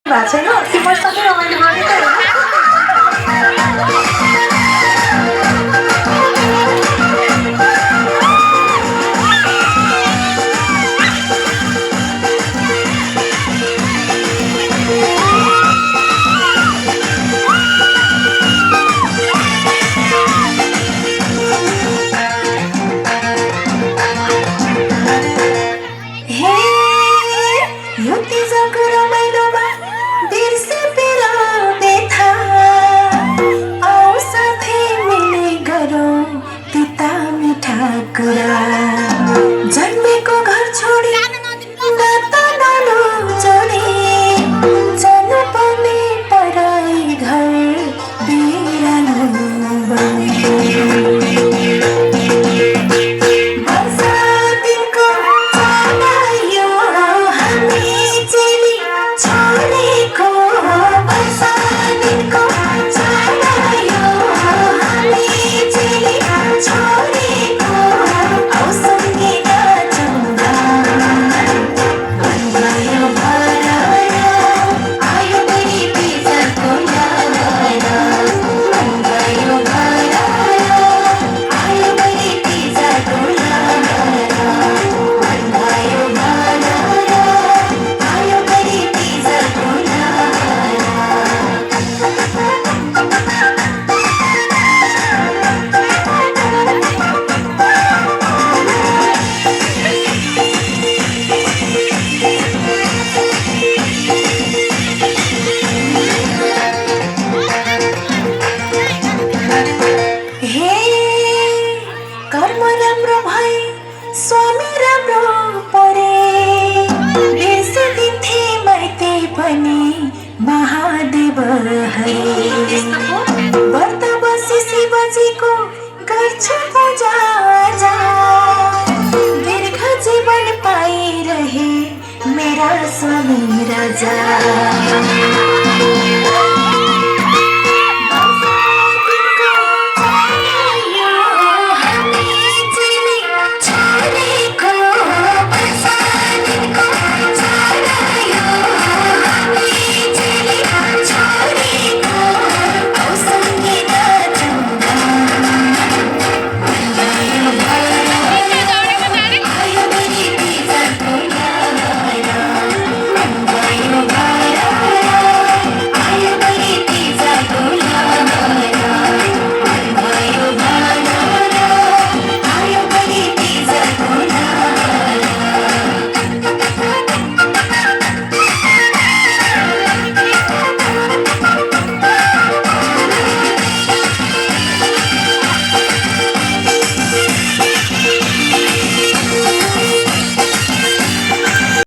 भएको छैन तिम्रो सँगै रमाइलो गर्ने त जन्मेको घर छोडी नाता नानो जोडी जानु पर्ने पराई घर बिरानो वर्षा दिनको चालायो हामी चेली छोडेको वर्षा दिनको चालायो हामी चेली छोडेको कर्म राम्रो भई स्वामी राम्रो परे बिर्सिदिन्थे माइते पनि महादेव हरे व्रत बसी शिवजीको गर्छु पूजा आजा दीर्घ जीवन पाइरहे मेरा स्वामी राजा।